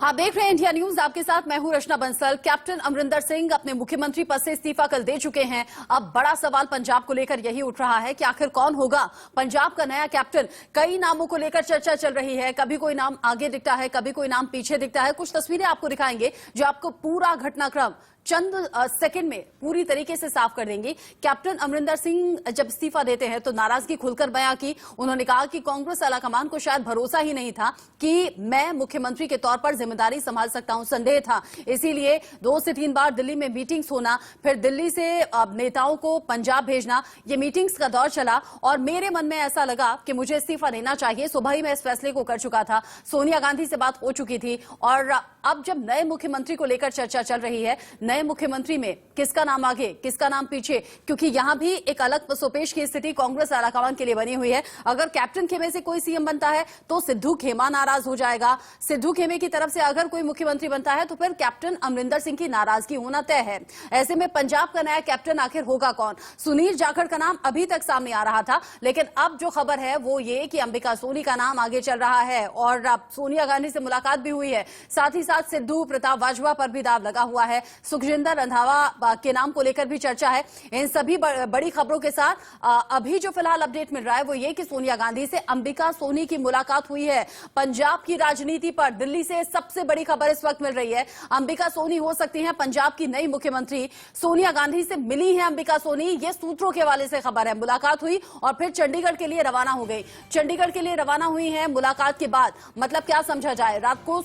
हाँ, देख रहे हैं इंडिया न्यूज। आपके साथ मैं हूं रचना बंसल। कैप्टन अमरिंदर सिंह अपने मुख्यमंत्री पद से इस्तीफा कल दे चुके हैं। अब बड़ा सवाल पंजाब को लेकर यही उठ रहा है कि आखिर कौन होगा पंजाब का नया कैप्टन। कई नामों को लेकर चर्चा चल रही है। कभी कोई नाम आगे दिखता है, कभी कोई नाम पीछे दिखता है। कुछ तस्वीरें आपको दिखाएंगे जो आपको पूरा घटनाक्रम चंद सेकंड में पूरी तरीके से साफ कर देंगी। कैप्टन अमरिंदर सिंह जब इस्तीफा देते हैं तो नाराजगी खुलकर बयां की। उन्होंने कहा कि कांग्रेस आलाकमान को शायद भरोसा ही नहीं था कि मैं मुख्यमंत्री के तौर पर जिम्मेदारी संभाल सकता हूं। संदेह था, इसीलिए 2 से 3 बार दिल्ली में मीटिंग्स होना, फिर दिल्ली से नेताओं को पंजाब भेजना, ये मीटिंग्स का दौर चला और मेरे मन में ऐसा लगा कि मुझे इस्तीफा देना चाहिए। सुबह ही मैं इस फैसले को कर चुका था। सोनिया गांधी से बात हो चुकी थी और अब जब नए मुख्यमंत्री को लेकर चर्चा चल रही है, नए मुख्यमंत्री में किसका नाम आगे किसका नाम पीछे, क्योंकि यहां भी एक अलग पसोपेश की स्थिति कांग्रेस आलाकमान के लिए बनी हुई है। अगर कैप्टन खेमे से कोई सीएम बनता है तो सिद्धू खेमा नाराज हो जाएगा। सिद्धू खेमे की तरफ से अगर कोई मुख्यमंत्री बनता है तो फिर कैप्टन अमरिंदर सिंह की नाराजगी होना तय है। ऐसे में पंजाब का नया कैप्टन आखिर होगा कौन? सुनील जाखड़ का नाम अभी तक सामने आ रहा था, लेकिन अब जो खबर है वो ये कि अंबिका सोनी का नाम आगे चल रहा है और अब सोनिया गांधी से मुलाकात भी हुई है। साथ ही साथ सिद्धू प्रताप वाजवा पर भी दाव लगा हुआ है। सुखजिंदर रंधावा के नाम को लेकर भी चर्चा है। इन सभी बड़ी खबरों के साथ अभी जो फिलहाल अपडेट मिल रहा है वो ये कि सोनिया गांधी से अंबिका सोनी की मुलाकात हुई है। पंजाब की राजनीति पर दिल्ली से सबसे बड़ी खबर इस वक्त मिल रही है। अंबिका सोनी हो सकती हैं पंजाब की नई मुख्यमंत्री। सोनिया गांधी से मिली है अंबिका सोनी, ये सूत्रों के हवाले से खबर है। मुलाकात हुई और फिर चंडीगढ़ के लिए रवाना हो गई। चंडीगढ़ के लिए रवाना हुई है। मुलाकात के बाद मतलब क्या समझा जाए? रात को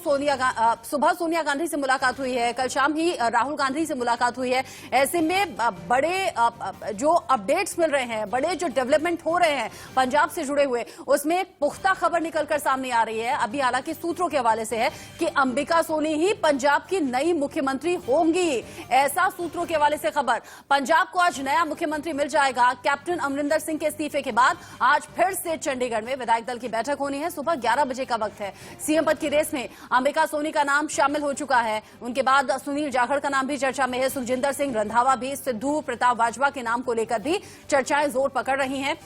सुबह सोनिया गांधी से मुलाकात हुई है, कल शाम ही राहुल गांधी से मुलाकात हुई है। ऐसे में बड़े जो अपडेट्स मिल रहे हैं, बड़े जो डेवलपमेंट हो रहे हैं पंजाब से जुड़े हुए, उसमें एक पुख्ता खबर निकलकर सामने आ रही है। अभी हालांकि सूत्रों के हवाले से है कि अंबिका सोनी ही पंजाब की नई मुख्यमंत्री होंगी। ऐसा सूत्रों के हवाले से खबर। पंजाब को आज नया मुख्यमंत्री मिल जाएगा। कैप्टन अमरिंदर सिंह के इस्तीफे के बाद आज फिर से चंडीगढ़ में विधायक दल की बैठक होनी है। सुबह 11 बजे का वक्त है। सीएम पद की रेस में अंबिका सोनी का नाम शामिल हो चुका है। उनके बाद सुनील जाखड़ का नाम भी चर्चा में है। सुखजिंदर सिंह रंधावा भी, सिद्धू प्रताप वाजवा के नाम को लेकर भी चर्चाएं जोर पकड़ रही हैं।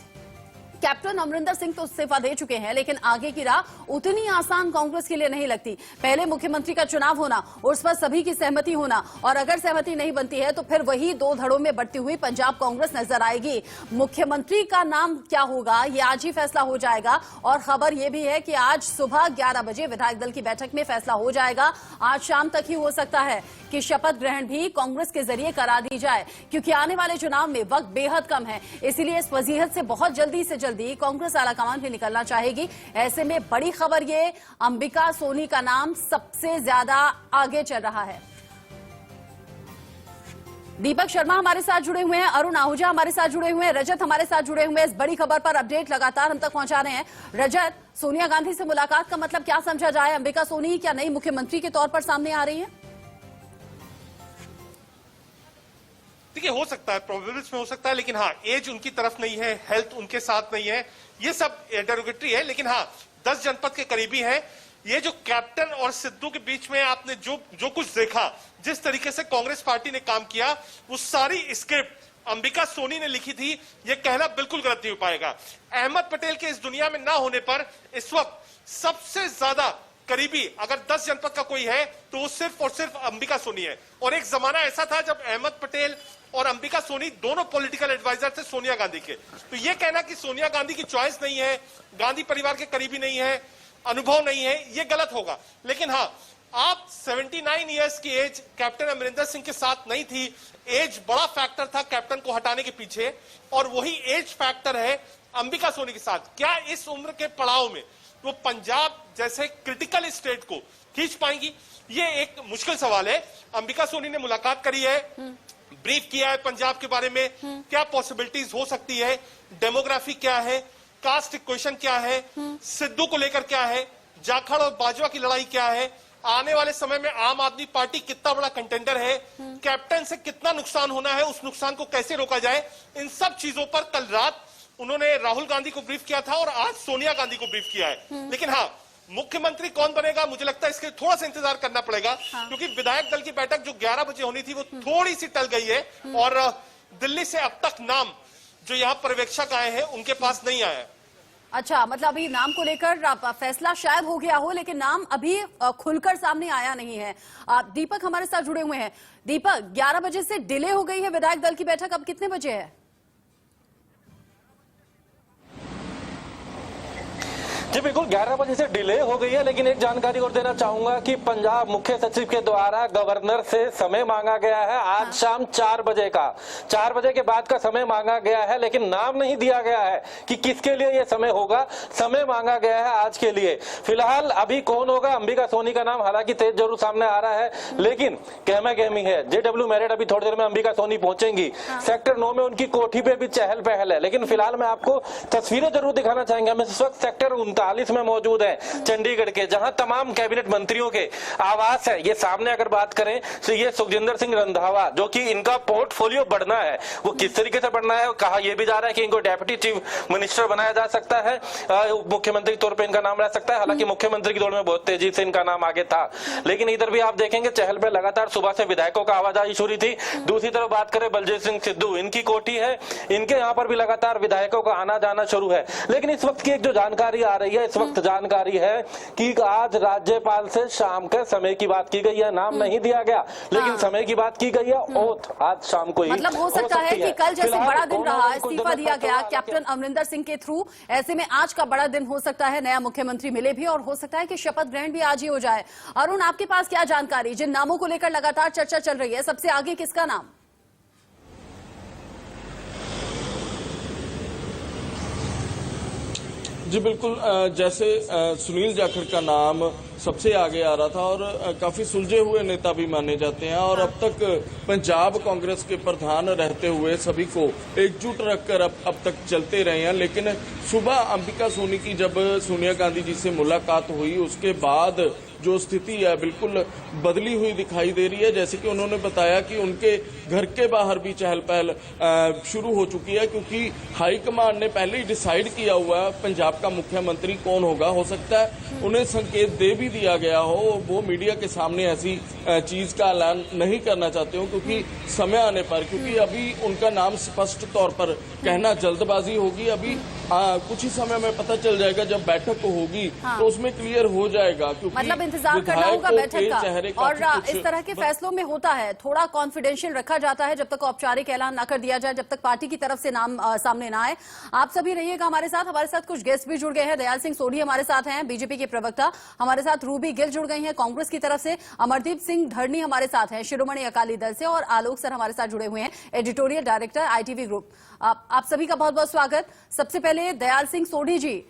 कैप्टन अमरिंदर सिंह तो इस्तीफा दे चुके हैं, लेकिन आगे की राह उतनी आसान कांग्रेस के लिए नहीं लगती। पहले मुख्यमंत्री का चुनाव होना, उस पर सभी की सहमति होना, और अगर सहमति नहीं बनती है तो फिर वही 2 धड़ों में बढ़ती हुई पंजाब कांग्रेस नजर आएगी। मुख्यमंत्री का नाम क्या होगा ये आज ही फैसला हो जाएगा। और खबर यह भी है कि आज सुबह 11 बजे विधायक दल की बैठक में फैसला हो जाएगा। आज शाम तक ही हो सकता है कि शपथ ग्रहण भी कांग्रेस के जरिए करा दी जाए, क्योंकि आने वाले चुनाव में वक्त बेहद कम है। इसीलिए इस वजीहत से बहुत जल्दी कांग्रेस आलाकमान भी निकलना चाहेगी। ऐसे में बड़ी खबर ये, अंबिका सोनी का नाम सबसे ज्यादा आगे चल रहा है। दीपक शर्मा हमारे साथ जुड़े हुए हैं, अरुण आहूजा हमारे साथ जुड़े हुए हैं, रजत हमारे साथ जुड़े हुए हैं। इस बड़ी खबर पर अपडेट लगातार हम तक पहुंचा रहे हैं। रजत, सोनिया गांधी से मुलाकात का मतलब क्या समझा जाए? अंबिका सोनी क्या नई मुख्यमंत्री के तौर पर सामने आ रही है? देखिए, हो सकता है, प्रोबेबल्स में हो सकता है, लेकिन हाँ, एज उनकी तरफ नहीं है, हेल्थ उनके साथ नहीं है, ये सब डेरोगेटरी है। लेकिन हाँ, 10 जनपद के करीबी है। ये जो कैप्टन और सिद्धू के बीच में आपने जो कुछ देखा, जिस तरीके से कांग्रेस पार्टी ने काम किया, वो सारी स्क्रिप्ट अंबिका सोनी ने लिखी थी, ये कहना बिल्कुल गलत नहीं हो पाएगा। अहमद पटेल के इस दुनिया में ना होने पर इस वक्त सबसे ज्यादा करीबी अगर 10 जनपद का कोई है तो वो सिर्फ और सिर्फ अंबिका सोनी है। और एक जमाना ऐसा था जब अहमद पटेल और अंबिका सोनी दोनों पॉलिटिकल एडवाइजर थे सोनिया गांधी के। तो ये कहना कि सोनिया गांधी की चॉइस नहीं है, गांधी परिवार के करीबी नहीं है, अनुभव नहीं है, ये गलत होगा। लेकिन हाँ, आप 79 इयर्स की एज कैप्टन अमरिंदर सिंह के साथ नहीं थी। एज बड़ा फैक्टर था कैप्टन को हटाने के पीछे, और वही एज फैक्टर है अंबिका सोनी के साथ। क्या इस उम्र के पड़ाव में वो पंजाब जैसे क्रिटिकल स्टेट को खींच पाएंगी? ये एक मुश्किल सवाल है। अंबिका सोनी ने मुलाकात करी है, ब्रीफ किया है पंजाब के बारे में, क्या पॉसिबिलिटीज हो सकती है, डेमोग्राफी क्या है, कास्ट इक्वेशन क्या है, सिद्धू को लेकर क्या है, जाखड़ और बाजवा की लड़ाई क्या है, आने वाले समय में आम आदमी पार्टी कितना बड़ा कंटेंडर है, कैप्टन से कितना नुकसान होना है, उस नुकसान को कैसे रोका जाए, इन सब चीजों पर कल रात उन्होंने राहुल गांधी को ब्रीफ किया था और आज सोनिया गांधी को ब्रीफ किया है। लेकिन हाँ, मुख्यमंत्री कौन बनेगा, मुझे लगता है इसके थोड़ा सा इंतजार करना पड़ेगा। क्योंकि विधायक दल की बैठक जो 11 बजे होनी थी वो थोड़ी सी टल गई है, और दिल्ली से अब तक नाम जो यहाँ पर्यवेक्षक आए हैं उनके पास नहीं आया है। अच्छा, मतलब अभी नाम को लेकर फैसला शायद हो गया हो, लेकिन नाम अभी खुलकर सामने आया नहीं है। दीपक हमारे साथ जुड़े हुए हैं। दीपक, 11 बजे से डिले हो गई है विधायक दल की बैठक, अब कितने बजे है? जी बिल्कुल, 11 बजे से डिले हो गई है, लेकिन एक जानकारी और देना चाहूंगा कि पंजाब मुख्य सचिव के द्वारा गवर्नर से समय मांगा गया है आज शाम 4 बजे का। 4 बजे के बाद का समय मांगा गया है, लेकिन नाम नहीं दिया गया है कि किसके लिए यह समय होगा। समय मांगा गया है आज के लिए। फिलहाल अभी कौन होगा, अंबिका सोनी का नाम हालांकि तेज जरूर सामने आ रहा है, लेकिन कहमा कहमी है। JW मेरिट अभी थोड़ी देर में अंबिका सोनी पहुंचेंगी। सेक्टर 9 में उनकी कोठी पे भी चहल पहल है, लेकिन फिलहाल मैं आपको तस्वीरें जरूर दिखाना चाहेंगे। हम इस वक्त सेक्टर 39 में मौजूद है चंडीगढ़ के, जहां तमाम कैबिनेट मंत्रियों के आवास है। ये सामने अगर बात करें तो ये सुखजिंदर सिंह रंधावा, जो कि इनका पोर्टफोलियो बढ़ना है, वो किस तरीके से बढ़ना है, कहा यह भी जा रहा है कि इनको डेप्यूटी चीफ मिनिस्टर बनाया जा सकता है, मुख्यमंत्री के तौर पर इनका नाम रह सकता है। हालांकि मुख्यमंत्री की दौड़ में बहुत तेजी से इनका नाम आगे था, लेकिन इधर भी आप देखेंगे चहल पे लगातार सुबह से विधायकों का आवाजाही शुरू थी। दूसरी तरफ बात करें बलजीत सिंह सिद्धू, इनकी कोठी है, इनके यहाँ पर भी लगातार विधायकों का आना जाना शुरू है। लेकिन इस वक्त की एक जो जानकारी आ रही है, इस वक्त जानकारी है कि आज राज्यपाल से शाम के समय की बात की गई है। नाम नहीं दिया गया, लेकिन समय की बात की गई है। ओथ आज शाम को ही मतलब हो सकता है कि कल जैसे बड़ा दिन रहा, इस्तीफा दिया गया कैप्टन अमरिंदर सिंह के थ्रू, ऐसे में आज का बड़ा दिन हो सकता है, नया मुख्यमंत्री मिले भी और हो सकता है कि शपथ ग्रहण भी आज ही हो जाए। अरुण, आपके पास क्या जानकारी, जिन नामों को लेकर लगातार चर्चा चल रही है, सबसे आगे किसका नाम? जी बिल्कुल, जैसे सुनील जाखड़ का नाम सबसे आगे आ रहा था और काफी सुलझे हुए नेता भी माने जाते हैं और अब तक पंजाब कांग्रेस के प्रधान रहते हुए सभी को एकजुट रखकर अब तक चलते रहे हैं। लेकिन सुबह अंबिका सोनी की जब सोनिया गांधी जी से मुलाकात हुई, उसके बाद जो स्थिति है बिल्कुल बदली हुई दिखाई दे रही है। जैसे कि उन्होंने बताया कि उनके घर के बाहर भी चहल पहल शुरू हो चुकी है, क्योंकि हाईकमान ने पहले ही डिसाइड किया हुआ है पंजाब का मुख्यमंत्री कौन होगा। हो सकता है उन्हें संकेत दे भी दिया गया हो, वो मीडिया के सामने ऐसी चीज का ऐलान नहीं करना चाहते हो, क्योंकि समय आने पर, क्योंकि अभी उनका नाम स्पष्ट तौर पर कहना जल्दबाजी होगी। अभी कुछ ही समय में पता चल जाएगा, जब बैठक होगी तो उसमें क्लियर हो जाएगा। क्योंकि मतलब इंतजार करना होगा बैठक का, और इस तरह के फैसलों में होता है थोड़ा कॉन्फिडेंशियल रखा जाता है जब तक औपचारिक ऐलान न कर दिया जाए, जब तक पार्टी की तरफ से नाम सामने ना आए। आप सभी रहिएगा हमारे साथ कुछ गेस्ट भी जुड़ गए हैं। दयाल सिंह सोढ़ी हमारे साथ हैं, बीजेपी के प्रवक्ता, हमारे साथ रूबी गिल जुड़ गई हैं कांग्रेस की तरफ से, अमरदीप सिंह धरनी हमारे साथ हैं शिरोमणि अकाली दल से, और आलोक सर हमारे साथ जुड़े हुए हैं, एडिटोरियल डायरेक्टर ITV ग्रुप। आप सभी का बहुत बहुत स्वागत। सबसे पहले दयाल सिंह सोढ़ी जी,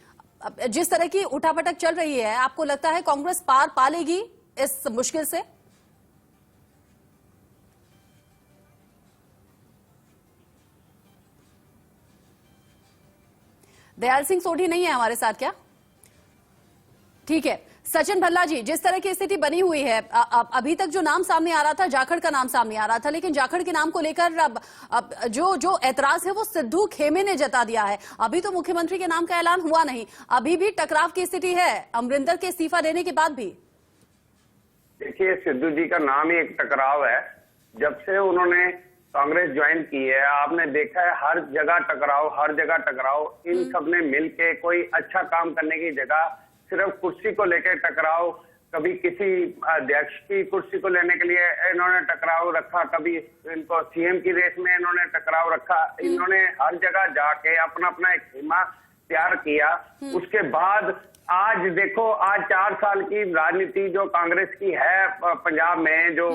जिस तरह की उठापटक चल रही है, आपको लगता है कांग्रेस पार पा लेगी इस मुश्किल से? दयाल सिंह सोढ़ी नहीं है हमारे साथ क्या? ठीक है, सचिन भल्ला जी, जिस तरह की स्थिति बनी हुई है, अभी तक जो नाम सामने आ रहा था, जाखड़ का नाम सामने आ रहा था, लेकिन जाखड़ के नाम को लेकर अब जो ऐतराज है वो सिद्धू खेमे ने जता दिया है। अभी तो मुख्यमंत्री के नाम का ऐलान हुआ नहीं, अभी भी टकराव की स्थिति है अमरिंदर के इस्तीफा देने के बाद भी। देखिए, सिद्धू जी का नाम ही एक टकराव है। जब से उन्होंने कांग्रेस ज्वाइन की है, आपने देखा है हर जगह टकराव। इन सब ने मिलके कोई अच्छा काम करने की जगह सिर्फ कुर्सी को लेकर टकराव, कभी किसी अध्यक्ष की कुर्सी को लेने के लिए इन्होंने टकराव रखा, कभी इनको CM की रेस में इन्होंने टकराव रखा। इन्होंने हर जगह जाके अपना अपना एक सीमा तैयार किया। उसके बाद आज देखो, आज 4 साल की राजनीति जो कांग्रेस की है पंजाब में, जो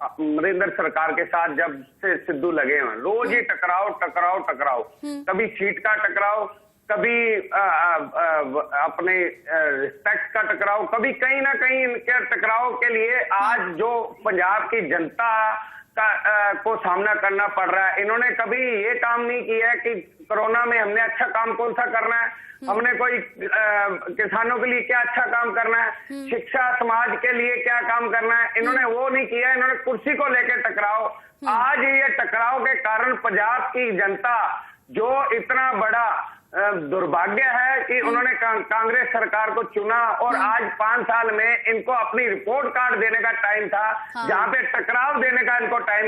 अमरिंदर सरकार के साथ जब से सिद्धू लगे हैं, रोज ही टकराव, कभी सीट का टकराव, कभी अपने रिस्पेक्ट का टकराव, कभी कहीं ना कहीं इनके टकराव के लिए आज जो पंजाब की जनता को सामना करना पड़ रहा है। इन्होंने कभी ये काम नहीं किया है कि कोरोना में हमने अच्छा काम कौन सा करना है, हमने कोई किसानों के लिए क्या अच्छा काम करना है, शिक्षा समाज के लिए क्या काम करना है, इन्होंने वो नहीं किया। इन्होंने कुर्सी को लेकर टकराव। आज ये टकराव के कारण पंजाब की जनता जो इतना बड़ा दुर्भाग्य है कि उन्होंने कांग्रेस सरकार को चुना और आज 5 साल में इनको अपनी रिपोर्ट कार्ड देने का टाइम था, जहां पे टकराव देने का इनको टाइम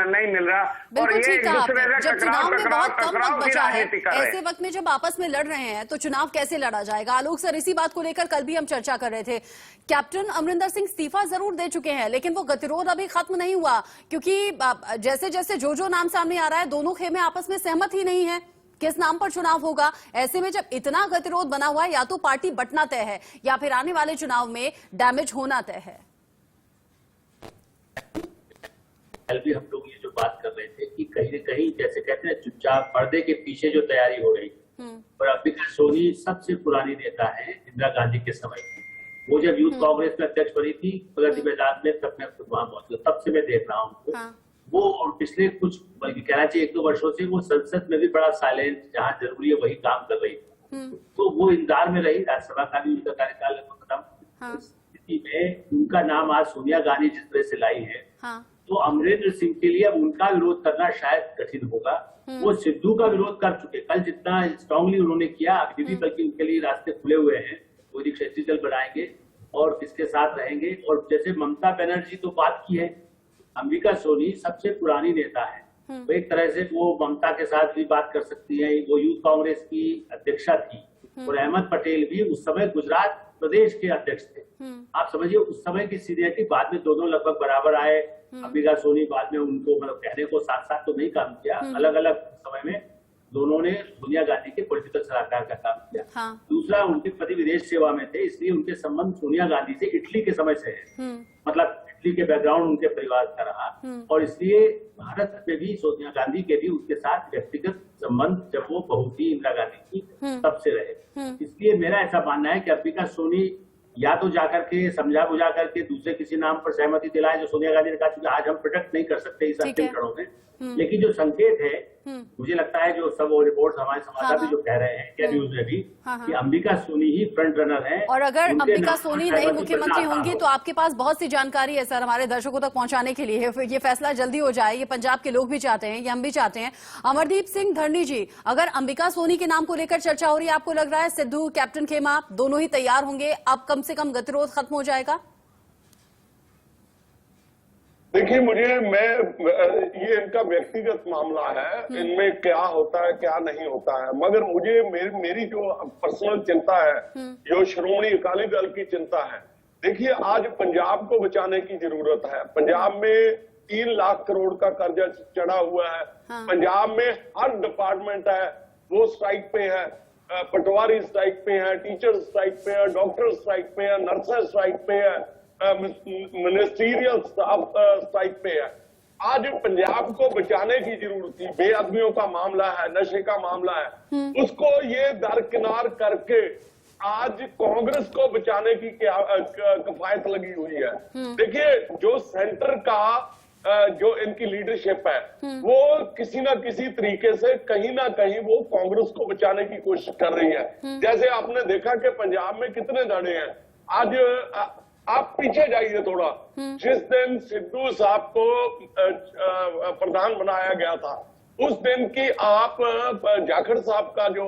नहीं मिल रहा। और ये एक दूसरे से टकराव की राजनीति कर रहे हैं। ऐसे वक्त में जब आपस में लड़ रहे हैं तो चुनाव कैसे लड़ा जाएगा? आलोक सर, इसी बात को लेकर कल भी हम चर्चा कर रहे थे। कैप्टन अमरिंदर सिंह इस्तीफा जरूर दे चुके हैं, लेकिन वो गतिरोध अभी खत्म नहीं हुआ, क्योंकि जैसे जैसे जो नाम सामने आ रहा है, दोनों खेमे आपस में सहमत ही नहीं है किस नाम पर चुनाव होगा। ऐसे में जब इतना गतिरोध बना हुआ है, या तो पार्टी बंटना तय है या फिर आने वाले चुनाव में डैमेज होना तय है। कल भी हम लोग ये जो बात कर रहे थे कि कहीं न कहीं जैसे कहते हैं चुपचाप पर्दे के पीछे जो तैयारी हो रही है, और अंबिका सोनी सबसे पुरानी नेता है इंदिरा गांधी के समय की। वो जब यूथ कांग्रेस में अध्यक्ष बनी थी प्रगति मैदान में, तब मैं खुद वहां पहुंचा, तब से मैं देख रहा हूँ उनको। वो और पिछले कुछ बल्कि कहना चाहिए 1-2 वर्षों से वो संसद में भी बड़ा साइलेंट, जहां जरूरी है वही काम कर रही थी। तो वो इंतजार में रही, राज्यसभा का भी उनका कार्यकाल लगभग खत्म। इस स्थिति में उनका नाम आज सोनिया गांधी जिस तरह से लाई है, तो अमरिंदर सिंह के लिए अब उनका विरोध करना शायद कठिन होगा। वो सिद्धू का विरोध कर चुके, कल जितना स्ट्रांगली उन्होंने किया, अभी भी बल्कि उनके लिए रास्ते खुले हुए हैं। वो क्षेत्रीय दल बनाएंगे और किसके साथ रहेंगे। और जैसे ममता बनर्जी तो बात की है, अंबिका सोनी सबसे पुरानी नेता है, तो एक तरह से वो ममता के साथ भी बात कर सकती है। वो यूथ कांग्रेस की अध्यक्षा थी और अहमद पटेल भी उस समय गुजरात प्रदेश के अध्यक्ष थे। आप समझिए उस समय की सीनियरिटी, बाद में दोनों लगभग बराबर आए। अंबिका सोनी बाद में उनको मतलब कहने को साथ साथ तो नहीं काम किया, अलग अलग समय में दोनों ने सोनिया गांधी के पॉलिटिकल सलाहकार का काम किया। दूसरा, उनके पति विदेश सेवा में थे, इसलिए उनके संबंध सोनिया गांधी से इटली के समय से है, मतलब इटली के बैकग्राउंड उनके परिवार का रहा। और इसलिए भारत में भी सोनिया गांधी के भी उसके साथ व्यक्तिगत संबंध, जब वो बहू थी इंदिरा गांधी की, तब से रहे। इसलिए मेरा ऐसा मानना है कि अंबिका सोनी या तो जाकर के समझा बुझा करके दूसरे किसी नाम पर सहमति दिलाए, जो सोनिया गांधी ने कहा कि आज हम प्रोटेक्ट नहीं कर सकते इस अंतिम क्षणों में। लेकिन जो संकेत है, मुझे लगता है जो सब रिपोर्ट्स हमारे संवाददाता भी जो कह रहे हैं क्या न्यूज में भी, कि अंबिका सोनी ही फ्रंट रनर है। और अगर अंबिका सोनी नई मुख्यमंत्री होंगी तो आपके पास बहुत सी जानकारी है सर हमारे दर्शकों तक पहुंचाने के लिए। ये फैसला जल्दी हो जाए, ये पंजाब के लोग भी चाहते हैं, ये हम भी चाहते हैं। अमरदीप सिंह धरनी जी, अगर अंबिका सोनी के नाम को लेकर चर्चा हो रही है, आपको लग रहा है सिद्धू, कैप्टन खेमा दोनों ही तैयार होंगे, अब कम से कम गतिरोध खत्म हो जाएगा? देखिए, ये इनका व्यक्तिगत मामला है, इनमें क्या होता है क्या नहीं होता है, मगर मेरी जो पर्सनल चिंता है, जो श्रोमणी अकाली दल की चिंता है। देखिए, आज पंजाब को बचाने की जरूरत है। पंजाब में 3 लाख करोड़ का कर्जा चढ़ा हुआ है। पंजाब में हर डिपार्टमेंट है वो स्ट्राइक पे है, पटवारी स्ट्राइक पे है, टीचर स्ट्राइक पे है, डॉक्टर स्ट्राइक पे है, नर्सेस स्ट्राइक पे है, मिनिस्ट्रियल स्टाफ स्ट्राइक पे है। आज पंजाब को बचाने की जरूरत थी। बेअदबियों का मामला है, नशे का मामला है, उसको ये दरकिनार करके आज कांग्रेस को बचाने की कफायत लगी हुई है। देखिए, जो सेंटर का जो इनकी लीडरशिप है, वो किसी ना किसी तरीके से कहीं ना कहीं वो कांग्रेस को बचाने की कोशिश कर रही है। जैसे आपने देखा कि पंजाब में कितने धड़े हैं। आज आप पीछे जाइए थोड़ा, जिस दिन सिद्धू साहब को प्रधान बनाया गया था, उस दिन की आप जाखड़ साहब का जो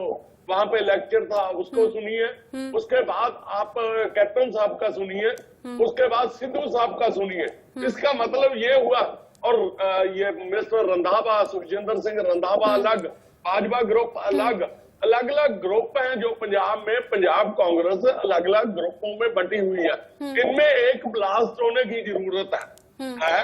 वहां पे लेक्चर था उसको सुनिए, उसके बाद आप कैप्टन साहब का सुनिए, उसके बाद सिद्धू साहब का सुनिए। इसका मतलब ये हुआ, और ये मिस्टर रंधावा, सुखजिंदर सिंह रंधावा अलग, भाजपा ग्रुप अलग, अलग अलग ग्रुप हैं जो पंजाब में, पंजाब कांग्रेस अलग अलग ग्रुपों में बंटी हुई है। इनमें एक ब्लास्ट होने की जरूरत है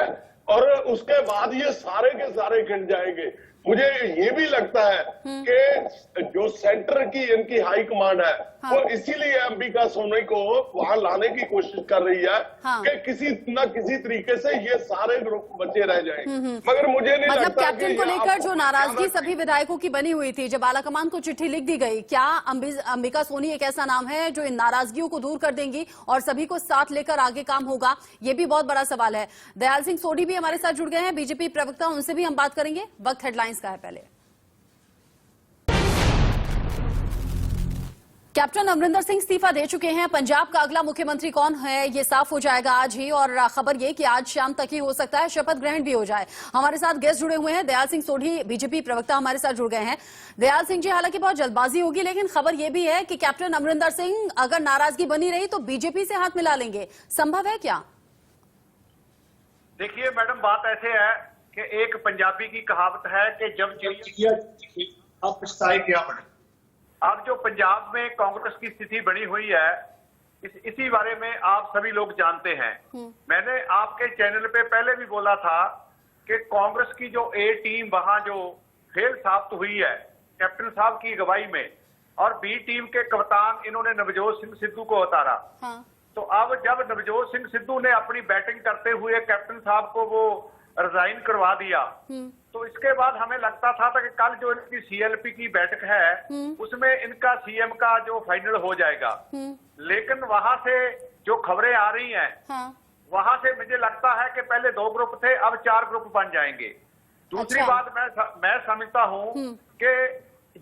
और उसके बाद ये सारे के सारे खिंड जाएंगे। मुझे ये भी लगता है कि जो सेंटर की इनकी हाई कमांड है, वो इसीलिए अंबिका सोनी को वहां लाने की कोशिश कर रही है कि किसी न किसी तरीके से ये सारे ग्रुप बचे रह जाएं। मगर मुझे नहीं मतलब लगता कैप्टन को लेकर जो नाराजगी सभी विधायकों की बनी हुई थी, जब आलाकमान को चिट्ठी लिख दी गई, क्या अंबिका सोनी एक ऐसा नाम है जो इन नाराजगियों को दूर कर देंगी और सभी को साथ लेकर आगे काम होगा? ये भी बहुत बड़ा सवाल है। दयाल सिंह सोडी भी हमारे साथ जुड़ गए हैं, बीजेपी प्रवक्ता, उनसे भी हम बात करेंगे। वक्त हेडलाइंस का है पहले। कैप्टन अमरिंदर सिंह इस्तीफा दे चुके हैं। पंजाब का अगला मुख्यमंत्री कौन है ये साफ हो जाएगा आज ही, और खबर ये कि आज शाम तक ही हो सकता है शपथ ग्रहण भी हो जाए। हमारे साथ गेस्ट जुड़े हुए हैं, दयाल सिंह सोढ़ी बीजेपी प्रवक्ता हमारे साथ जुड़ गए हैं। दयाल सिंह जी, हालांकि बहुत जल्दबाजी होगी लेकिन खबर ये भी है कि कैप्टन अमरिंदर सिंह अगर नाराजगी बनी रही तो बीजेपी से हाथ मिला लेंगे, संभव है क्या? देखिए मैडम, बात ऐसे है कि एक पंजाबी की कहावत है कि जब चिड़िया अब पछताए क्या बने। अब जो पंजाब में कांग्रेस की स्थिति बनी हुई है, इसी बारे में आप सभी लोग जानते हैं। मैंने आपके चैनल पे पहले भी बोला था कि कांग्रेस की जो ए टीम वहां जो फेल साबित हुई है कैप्टन साहब की अगुवाई में, और बी टीम के कप्तान इन्होंने नवजोत सिंह सिद्धू को उतारा। तो अब जब नवजोत सिंह सिद्धू ने अपनी बैटिंग करते हुए कैप्टन साहब को वो रिजाइन करवा दिया, तो इसके बाद हमें लगता था कि कल जो इनकी सीएलपी की बैठक है उसमें इनका सीएम का जो फाइनल हो जाएगा। लेकिन वहां से जो खबरें आ रही हैं, वहां से मुझे लगता है कि पहले 2 ग्रुप थे, अब 4 ग्रुप बन जाएंगे। दूसरी बात मैं समझता हूं कि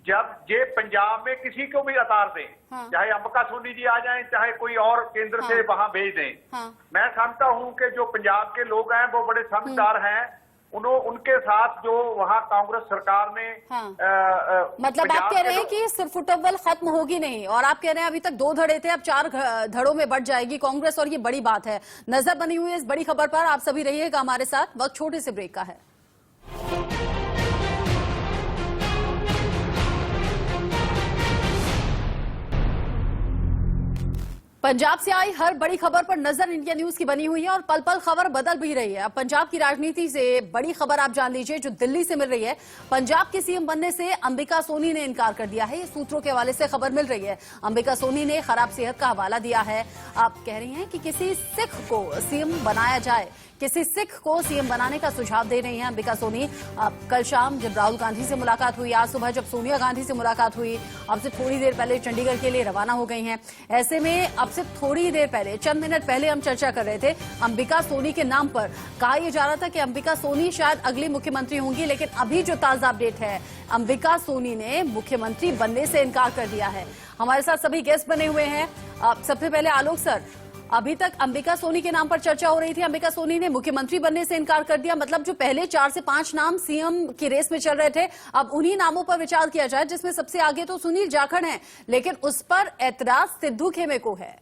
जब ये पंजाब में किसी को भी उतार दें, चाहे अंबिका सोनी जी आ जाएं, चाहे कोई और केंद्र से वहां भेज दें, मैं समझता हूं कि जो पंजाब के लोग हैं वो बड़े समझदार हैं। उनके साथ जो वहां कांग्रेस सरकार ने मतलब आप कह रहे हैं कि सिर्फ फुटबॉल खत्म होगी नहीं, और आप कह रहे हैं अभी तक 2 धड़े थे, अब 4 धड़ों में बढ़ जाएगी कांग्रेस, और ये बड़ी बात है। नजर बनी हुई है इस बड़ी खबर पर, आप सभी रहिएगा हमारे साथ। वक्त छोटे से ब्रेक का है। पंजाब से आई हर बड़ी खबर पर नजर इंडिया न्यूज की बनी हुई है, और पल पल खबर बदल भी रही है। अब पंजाब की राजनीति से बड़ी खबर आप जान लीजिए जो दिल्ली से मिल रही है। पंजाब के सीएम बनने से अंबिका सोनी ने इनकार कर दिया है, ये सूत्रों के हवाले से खबर मिल रही है। अंबिका सोनी ने खराब सेहत का हवाला दिया है। आप कह रही हैं कि किसी सिख को सीएम बनाया जाए, किसी सिख को सीएम बनाने का सुझाव दे रही हैं अंबिका सोनी। कल शाम जब राहुल गांधी से मुलाकात हुई, आज सुबह जब सोनिया गांधी से मुलाकात हुई, अब से थोड़ी देर पहले चंडीगढ़ के लिए रवाना हो गई हैं। ऐसे में अब से थोड़ी देर पहले, चंद मिनट पहले हम चर्चा कर रहे थे अंबिका सोनी के नाम पर। कहा यह जा रहा था कि अंबिका सोनी शायद अगली मुख्यमंत्री होंगी, लेकिन अभी जो ताजा अपडेट है, अंबिका सोनी ने मुख्यमंत्री बनने से इनकार कर दिया है। हमारे साथ सभी गेस्ट बने हुए हैं। सबसे पहले आलोक सर, अभी तक अंबिका सोनी के नाम पर चर्चा हो रही थी, अंबिका सोनी ने मुख्यमंत्री बनने से इनकार कर दिया। मतलब जो पहले 4 से 5 नाम सीएम की रेस में चल रहे थे, अब उन्हीं नामों पर विचार किया जाए, जिसमें सबसे आगे तो सुनील जाखड़ हैं, लेकिन उस पर ऐतराज सिद्धू खेमे को है।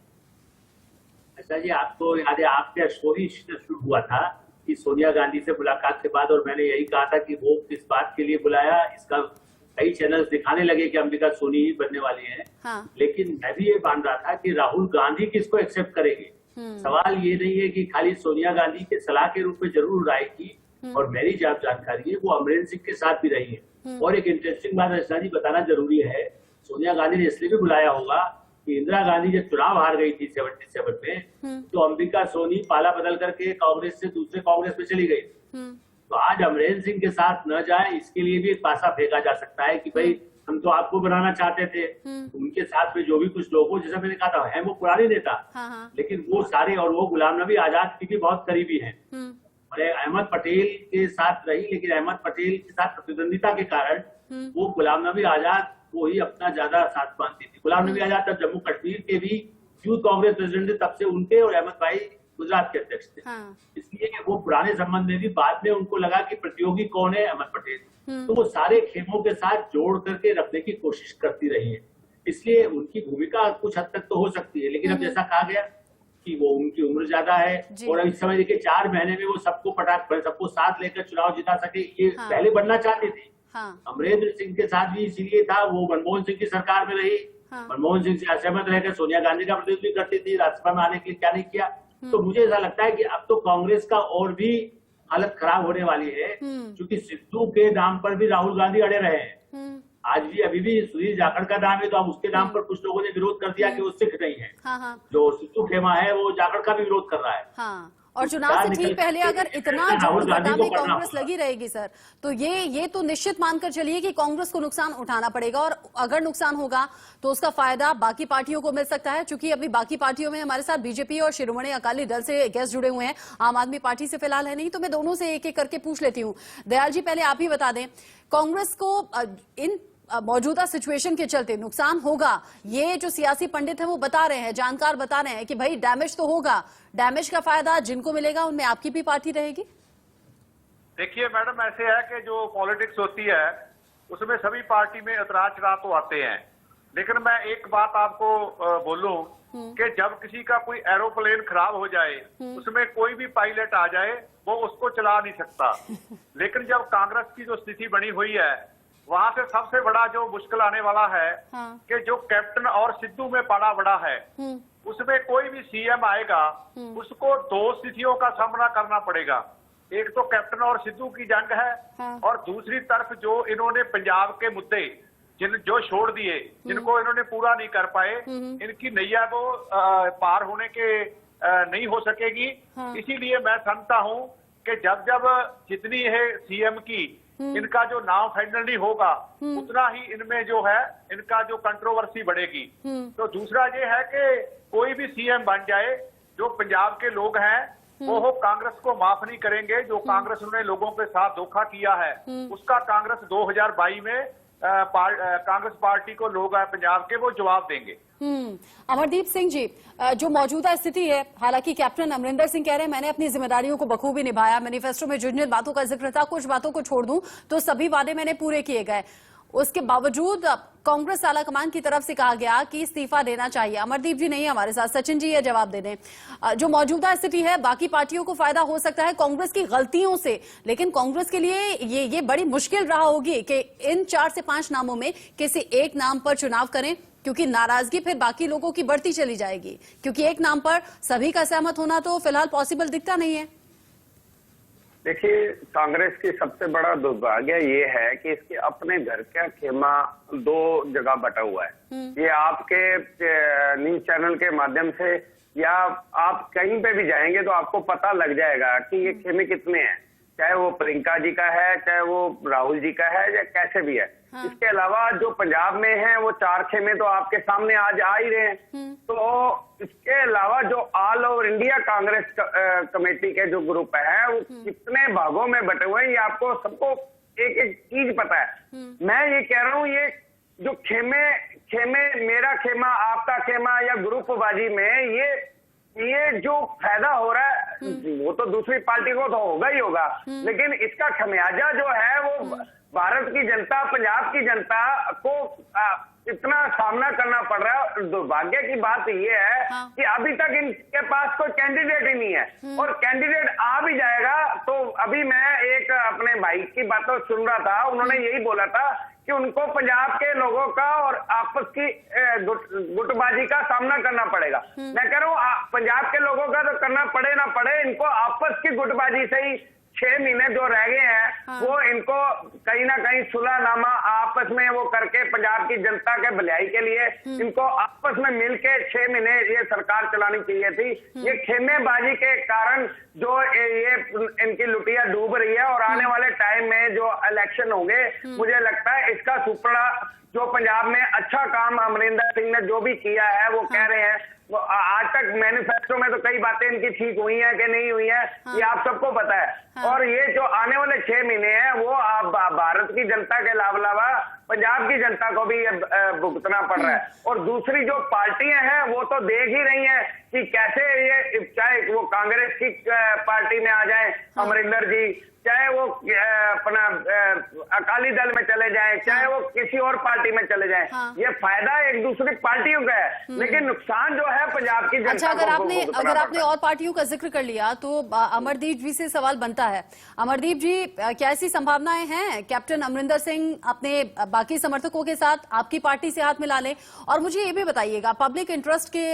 अच्छा जी, आपको याद है आपका स्टोरी शुरू हुआ था कि सोनिया गांधी से मुलाकात के बाद, और मैंने यही कहा था कि वो किस बात के लिए बुलाया, इसका कई चैनल्स दिखाने लगे कि अंबिका सोनी ही बनने वाली हैं। लेकिन मैं भी ये मान रहा था कि राहुल गांधी किसको एक्सेप्ट करेंगे। सवाल ये नहीं है कि खाली सोनिया गांधी के सलाह के रूप में जरूर आएगी, और मेरी जब जानकारी है वो अमरिंदर सिंह के साथ भी रही है। और एक इंटरेस्टिंग बात रचना जी बताना जरूरी है, सोनिया गांधी ने इसलिए भी बुलाया होगा कि इंदिरा गांधी जब चुनाव हार गई थी 77 में, तो अंबिका सोनी पाला बदल करके कांग्रेस से दूसरे कांग्रेस में चली गई। तो आज अमरिंदर सिंह के साथ न जाए, इसके लिए भी एक पासा फेंका जा सकता है कि भाई हम तो आपको बनाना चाहते थे, उनके साथ में जो भी कुछ लोगों, जैसा मैंने कहा था, है वो पुराने नेता, लेकिन वो सारे, और वो गुलाम नबी आजाद की भी बहुत करीबी हैं। और अहमद पटेल के साथ रही, लेकिन अहमद पटेल के साथ प्रतिद्वंदिता के कारण वो गुलाम नबी आजाद को ही अपना ज्यादा साथ मानती थी। गुलाम नबी आजाद तब जम्मू कश्मीर के भी यूथ कांग्रेस प्रेसिडेंट थे, तब से उनके, और अहमद भाई गुजरात के अध्यक्ष थे। इसलिए वो पुराने संबंध में भी, बाद में उनको लगा कि प्रतियोगी कौन है, अहमद पटेल, तो वो सारे खेमों के साथ जोड़ करके रखने की कोशिश करती रही है। इसलिए उनकी भूमिका कुछ हद तक तो हो सकती है, लेकिन अब जैसा कहा गया कि वो उनकी उम्र ज्यादा है, और अब इस समय देखिए 4 महीने में वो सबको साथ लेकर चुनाव जिता सके, ये पहले बनना चाहती थी। अमरिंदर सिंह के साथ भी इसीलिए था, वो मनमोहन सिंह की सरकार में रही, मनमोहन सिंह से असहमत रहकर सोनिया गांधी का प्रतिनिधित्व करती थी, राज्यसभा में आने के लिए क्या नहीं किया। तो मुझे ऐसा लगता है कि अब तो कांग्रेस का और भी हालत खराब होने वाली है, क्योंकि सिद्धू के नाम पर भी राहुल गांधी अड़े रहे हैं। आज भी अभी भी सुनील जाखड़ का नाम है, तो अब उसके नाम पर कुछ लोगों ने विरोध कर दिया कि वो सिख नहीं है। जो सिद्धू खेमा है वो जाखड़ का भी विरोध कर रहा है। और चुनाव से ठीक पहले अगर इतना जोर घटा में कांग्रेस लगी रहेगी सर, तो ये तो निश्चित मानकर चलिए कि कांग्रेस को नुकसान उठाना पड़ेगा, और अगर नुकसान होगा तो उसका फायदा बाकी पार्टियों को मिल सकता है। चूंकि अभी बाकी पार्टियों में हमारे साथ बीजेपी और शिरोमणि अकाली दल से गेस्ट जुड़े हुए हैं, आम आदमी पार्टी से फिलहाल है नहीं, तो मैं दोनों से एक एक करके पूछ लेती हूँ। दयाल जी, पहले आप ही बता दें, कांग्रेस को इन मौजूदा सिचुएशन के चलते नुकसान होगा, ये जो सियासी पंडित हैं वो बता रहे हैं, जानकार बता रहे हैं कि भाई डैमेज तो होगा, डैमेज का फायदा जिनको मिलेगा उनमें आपकी भी पार्टी रहेगी। देखिए मैडम, ऐसे है कि जो पॉलिटिक्स होती है उसमें सभी पार्टी में उतराव चढ़ाव तो आते हैं, लेकिन मैं एक बात आपको बोलूं कि जब किसी का कोई एरोप्लेन खराब हो जाए, उसमें कोई भी पायलट आ जाए वो उसको चला नहीं सकता। लेकिन जब कांग्रेस की जो स्थिति बनी हुई है वहां से सबसे बड़ा जो मुश्किल आने वाला है कि जो कैप्टन और सिद्धू में पड़ा बड़ा है, उसमें कोई भी सीएम आएगा उसको दो स्थितियों का सामना करना पड़ेगा। एक तो कैप्टन और सिद्धू की जंग है और दूसरी तरफ जो इन्होंने पंजाब के मुद्दे जो छोड़ दिए, जिनको इन्होंने पूरा नहीं कर पाए, इनकी नैया वो पार होने के नहीं हो सकेगी। इसीलिए मैं समझता हूं कि जब जब जितनी है सीएम की इनका जो नाम फाइनल नहीं होगा उतना ही इनमें जो है इनका जो कंट्रोवर्सी बढ़ेगी। तो दूसरा ये है कि कोई भी सीएम बन जाए, जो पंजाब के लोग हैं वो कांग्रेस को माफ नहीं करेंगे। जो कांग्रेस ने लोगों के साथ धोखा किया है उसका कांग्रेस 2022 में कांग्रेस पार्टी को लोग पंजाब के वो जवाब देंगे। अमरदीप सिंह जी, जो मौजूदा स्थिति है, हालांकि कैप्टन अमरिंदर सिंह कह रहे हैं मैंने अपनी जिम्मेदारियों को बखूबी निभाया, मैनिफेस्टो में जिन जिन बातों का जिक्र था कुछ बातों को छोड़ दूं तो सभी वादे मैंने पूरे किए गए। उसके बावजूद कांग्रेस आलाकमान की तरफ से कहा गया कि इस्तीफा देना चाहिए। अमरदीप जी नहीं है हमारे साथ, सचिन जी ये जवाब दे दें। जो मौजूदा स्थिति है, बाकी पार्टियों को फायदा हो सकता है कांग्रेस की गलतियों से, लेकिन कांग्रेस के लिए ये बड़ी मुश्किल रहा होगी कि इन 4 से 5 नामों में किसी एक नाम पर चुनाव करें, क्योंकि नाराजगी फिर बाकी लोगों की बढ़ती चली जाएगी, क्योंकि एक नाम पर सभी का सहमत होना तो फिलहाल पॉसिबल दिखता नहीं है। देखिए, कांग्रेस की सबसे बड़ा दुर्भाग्य ये है कि इसके अपने घर का खेमा 2 जगह बटा हुआ है। ये आपके न्यूज चैनल के माध्यम से या आप कहीं पे भी जाएंगे तो आपको पता लग जाएगा कि ये खेमे कितने हैं, चाहे वो प्रियंका जी का है, चाहे वो राहुल जी का है, या कैसे भी है। इसके अलावा जो पंजाब में है वो 4 खेमे तो आपके सामने आज आ ही रहे हैं। तो इसके अलावा जो all over India Congress committee के जो ग्रुप है वो कितने भागों में बटे हुए हैं, ये आपको सबको एक एक चीज पता है। मैं ये कह रहा हूँ, ये जो खेमे मेरा खेमा आपका खेमा या ग्रुपबाजी में ये जो फायदा हो रहा है वो तो दूसरी पार्टी को तो होगा ही होगा, लेकिन इसका खमियाजा जो है वो भारत की जनता, पंजाब की जनता को इतना सामना करना पड़ रहा है। दुर्भाग्य की बात ये है कि अभी तक इनके पास कोई कैंडिडेट ही नहीं है, और कैंडिडेट आ भी जाएगा तो अभी मैं एक अपने भाई की बातों सुन रहा था, उन्होंने यही बोला था कि उनको पंजाब के लोगों का और आपस की गुटबाजी का सामना करना पड़ेगा। मैं कह रहा हूँ पंजाब के लोगों का तो करना पड़े ना पड़े, इनको आपस की गुटबाजी से ही 6 महीने जो रह गए हैं वो इनको कहीं ना कहीं सुलहनामा आपस में वो करके पंजाब की जनता के भलाई के लिए इनको आपस में मिलके 6 महीने ये सरकार चलानी चाहिए थी। ये खेमेबाजी के कारण जो ये इनकी लुटिया डूब रही है, और आने वाले टाइम में जो इलेक्शन होंगे मुझे लगता है इसका सुपड़ा जो पंजाब में अच्छा काम अमरिंदर सिंह ने जो भी किया है वो कह रहे हैं, वो आज तक मैनिफेस्टो में तो कई बातें इनकी ठीक हुई हैं कि नहीं हुई हैं, ये आप सबको पता है। और ये जो आने वाले 6 महीने हैं वो आप भारत की जनता के अलावा पंजाब की जनता को भी भुगतना पड़ रहा है। और दूसरी जो पार्टियां हैं वो तो देख ही रही हैं कि कैसे ये, चाहे वो कांग्रेस की पार्टी में आ जाए अमरिंदर जी, चाहे वो अपना अकाली दल में चले जाएं, चाहे वो किसी और पार्टी में चले जाएं, ये फायदा एक दूसरी पार्टियों का है, लेकिन नुकसान जो है पंजाब की जनता अच्छा, को अगर आपने और पार्टियों का जिक्र कर लिया तो अमरदीप जी से सवाल बनता है। अमरदीप जी, क्या ऐसी संभावनाएं हैं कैप्टन अमरिंदर सिंह अपने बाकी समर्थकों के साथ आपकी पार्टी से हाथ मिला लें? और मुझे ये भी बताइएगा, पब्लिक इंटरेस्ट के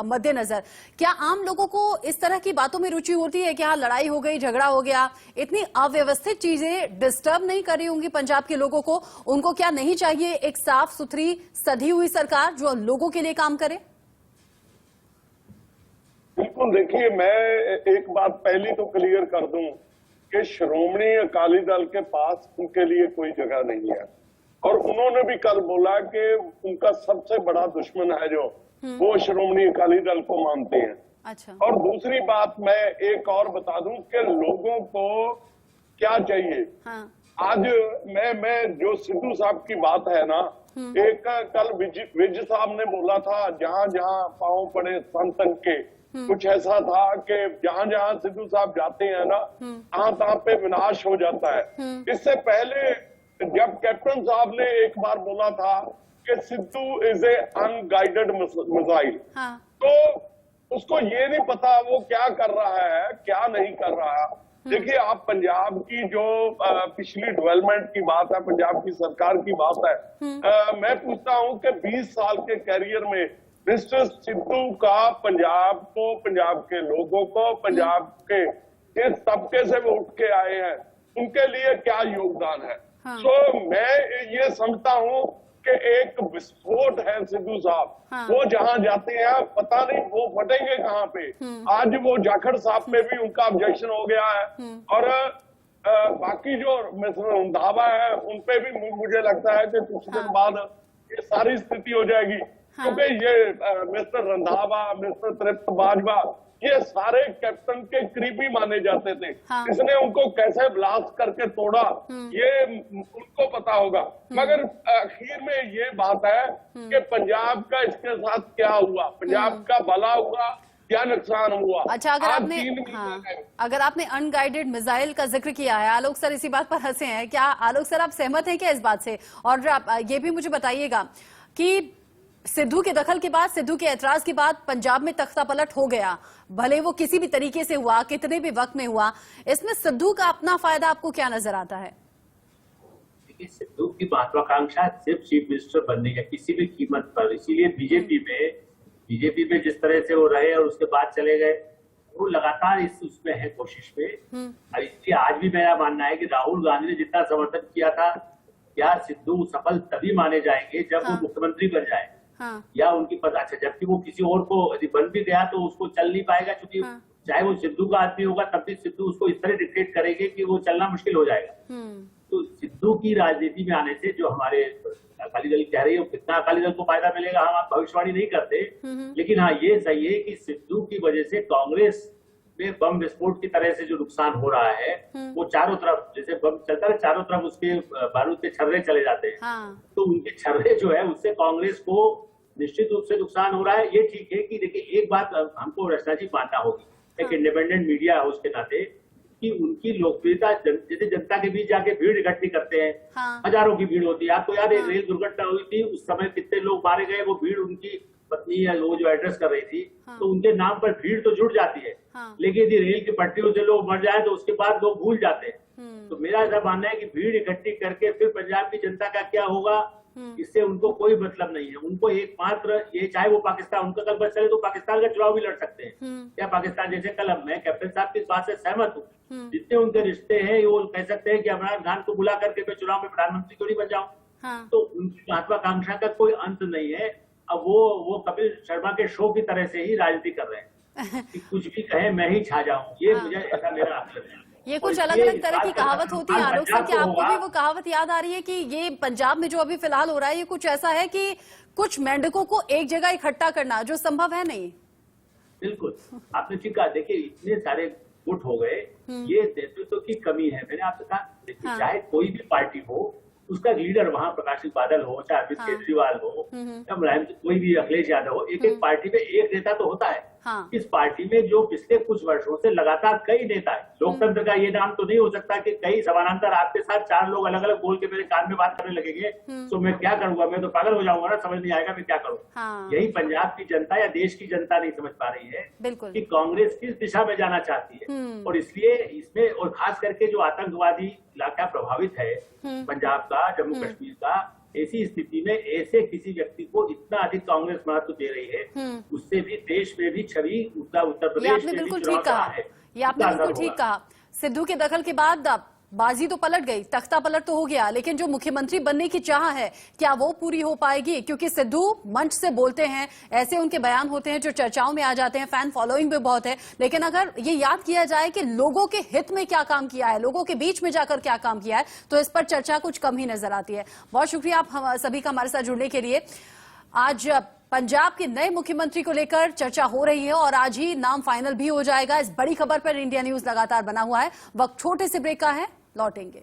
मद्देनजर क्या आम लोगों को इस तरह की बातों में रुचि होती है कि हाँ लड़ाई हो गई, झगड़ा हो गया, इतनी अव्यवस्थित चीजें डिस्टर्ब नहीं कर रही होंगी पंजाब के लोगों को? उनको क्या नहीं चाहिए एक साफ सुथरी सधी हुई सरकार जो लोगों के लिए काम करे? बिल्कुल, देखिए मैं एक बात पहली तो क्लियर कर दूं कि श्रोमणी अकाली दल के पास उनके लिए कोई जगह नहीं है, और उन्होंने भी कल बोला कि उनका सबसे बड़ा दुश्मन है जो वो श्रोमणी अकाली दल को मानते हैं। अच्छा। और दूसरी बात मैं एक और बता दूं कि लोगों को क्या चाहिए। आज मैं जो सिद्धू साहब की बात है ना, एक कल विज साहब ने बोला था जहां जहां पांव पड़े संतन के, कुछ ऐसा था कि जहां जहां सिद्धू साहब जाते हैं ना, तहां पे विनाश हो जाता है। इससे पहले जब कैप्टन साहब ने एक बार बोला था कि Sidhu is a unguided missile, तो उसको ये नहीं पता वो क्या कर रहा है क्या नहीं कर रहा है। देखिए, आप पंजाब की जो पिछली डेवलपमेंट की बात है, पंजाब की सरकार की बात है, मैं पूछता हूं कि 20 साल के कैरियर में मिस्टर सिद्धू का पंजाब को, पंजाब के लोगों को, पंजाब के जिस तबके से वो उठ के आए हैं उनके लिए क्या योगदान है। सो मैं ये समझता हूं कि एक विस्फोट है सिद्धू साहब, वो जहां जाते हैं पता नहीं वो फटेंगे कहां पे। आज वो जाखड़ साहब में भी उनका ऑब्जेक्शन हो गया है, और बाकी जो मिस्टर रंधावा है उनपे भी मुझे लगता है कि कुछ दिन बाद ये सारी स्थिति हो जाएगी, क्योंकि ये मिस्टर रंधावा, मिस्टर तृप्त बाजवा, ये सारे कैप्टन के करीबी माने जाते थे। इसने उनको कैसे ब्लास्ट करके तोड़ा ये उनको पता होगा, मगर आखिर में ये बात है कि पंजाब का इसके साथ क्या हुआ, पंजाब का भला हुआ क्या नुकसान हुआ। अच्छा, अगर आपने अनगाइडेड मिसाइल का जिक्र किया है, आलोक सर इसी बात पर हंसे हैं, क्या आलोक सर आप सहमत हैं क्या इस बात से? और आप ये भी मुझे बताइएगा कि सिद्धू के दखल के बाद, सिद्धू के ऐतराज के बाद पंजाब में तख्ता पलट हो गया, भले वो किसी भी तरीके से हुआ, कितने भी वक्त में हुआ, इसमें सिद्धू का अपना फायदा आपको क्या नजर आता है? देखिए, सिद्धू की महत्वाकांक्षा सिर्फ चीफ मिनिस्टर बनने का किसी भी कीमत पर, इसीलिए बीजेपी में जिस तरह से वो रहे और उसके बाद चले गए, वो लगातार उसमें है, कोशिश में। और इसलिए आज भी मेरा मानना है कि राहुल गांधी ने जितना समर्थन किया था, क्या सिद्धू सफल तभी माने जाएंगे जब वो मुख्यमंत्री बन जाए, या उनकी अच्छा, जबकि वो किसी और को यदि बन भी गया तो उसको चल नहीं पाएगा, क्योंकि चाहे वो सिद्धू का आदमी होगा तब भी सिद्धू उसको इस तरह डिक्टेट करेंगे कि वो चलना मुश्किल हो जाएगा। तो सिद्धू की राजनीति में आने से जो हमारे अकाली दल कह रही है, कितना अकाली दल को फायदा मिलेगा हम भविष्यवाणी नहीं करते, लेकिन हाँ ये सही है कि सिद्धू की वजह से कांग्रेस में बम विस्फोट की तरह से जो नुकसान हो रहा है, वो चारों तरफ जैसे बम चलता है, चारों तरफ उसके बारूद के छर्रे चले जाते हैं, तो उनके छर्रे जो है उससे कांग्रेस को निश्चित रूप से नुकसान हो रहा है। ये ठीक है कि देखिए, एक बात हमको रचना जी मानना होगी, एक इंडिपेंडेंट मीडिया हाउस के नाते, कि उनकी लोकप्रियता जैसे जनता के बीच जाके भीड़ इकट्ठी करते हैं, हजारों की भीड़ होती है। आपको याद है रेल दुर्घटना हुई थी, उस समय कितने लोग मारे गए, वो भीड़ उनकी पत्नी या वो जो एड्रेस कर रही थी, तो उनके नाम पर भीड़ तो जुट जाती है, लेकिन यदि रेल की पटरियों से लोग मर जाए तो उसके बाद लोग भूल जाते हैं। तो मेरा ऐसा मानना है कि भीड़ इकट्ठी करके फिर पंजाब की जनता का क्या होगा, इससे उनको कोई मतलब नहीं है। उनको एकमात्र ये, चाहे वो पाकिस्तान, उनका कल बस चले तो पाकिस्तान का चुनाव भी लड़ सकते हैं, या पाकिस्तान जैसे कल मैं कैप्टन साहब की बात से सहमत हूँ, जितने उनके रिश्ते हैं वो कह सकते हैं कि इमरान खान को बुला करके मैं चुनाव में प्रधानमंत्री क्यों नहीं बन जाऊं। तो उनकी महत्वाकांक्षा का कोई अंत नहीं है। अब वो कपिल शर्मा के शो की तरह से ही राजनीति कर रहे हैं कि कुछ भी कहे मैं ही छा जाऊं, ये मुझे ऐसा मेरा आकलन है। ये कुछ अलग अलग तरह की कहावत होती है आलोक सर, क्या आपको भी वो कहावत याद आ रही है कि ये पंजाब में जो अभी फिलहाल हो रहा है, ये कुछ ऐसा है कि कुछ मेंढकों को एक जगह इकट्ठा करना जो संभव है नहीं? बिल्कुल, आपने ठीक कहा। देखिए, इतने सारे गुट हो गए, ये नेतृत्व की कमी है। मैंने आपसे कहा, देखिए चाहे कोई भी पार्टी हो, उसका लीडर वहां प्रकाश बादल हो, चाहे अरविंद केजरीवाल हो, या मुलायम कोई भी अखिलेश यादव हो, एक एक पार्टी में एक नेता तो होता है। इस पार्टी में जो पिछले कुछ वर्षों से लगातार कई नेता है, लोकतंत्र का ये नाम तो नहीं हो सकता कि कई समानांतर आपके साथ 4 लोग अलग अलग बोल के मेरे कान में बात करने लगेंगे, तो मैं क्या करूंगा, मैं तो पागल हो जाऊंगा ना, समझ नहीं आएगा मैं क्या करूँ। यही पंजाब की जनता या देश की जनता नहीं समझ पा रही है कि कांग्रेस किस दिशा में जाना चाहती है, और इसलिए इसमें, और खास करके जो आतंकवादी इलाका प्रभावित है पंजाब का, जम्मू कश्मीर का, ऐसी स्थिति में ऐसे किसी व्यक्ति को इतना अधिक कांग्रेस महत्व दे रही है, उससे भी देश में भी छवि उत्तर प्रदेश में भी चुनाव कहा है। ये आपने बिल्कुल ठीक कहा। सिद्धू के दखल के बाद बाजी तो पलट गई, तख्ता पलट तो हो गया, लेकिन जो मुख्यमंत्री बनने की चाह है क्या वो पूरी हो पाएगी? क्योंकि सिद्धू मंच से बोलते हैं, ऐसे उनके बयान होते हैं जो चर्चाओं में आ जाते हैं, फैन फॉलोइंग भी बहुत है, लेकिन अगर ये याद किया जाए कि लोगों के हित में क्या काम किया है, लोगों के बीच में जाकर क्या काम किया है, तो इस पर चर्चा कुछ कम ही नजर आती है। बहुत शुक्रिया आप सभी का हमारे साथ जुड़ने के लिए। आज पंजाब के नए मुख्यमंत्री को लेकर चर्चा हो रही है और आज ही नाम फाइनल भी हो जाएगा। इस बड़ी खबर पर इंडिया न्यूज लगातार बना हुआ है। वक्त छोटे से ब्रेक का है, लौटेंगे।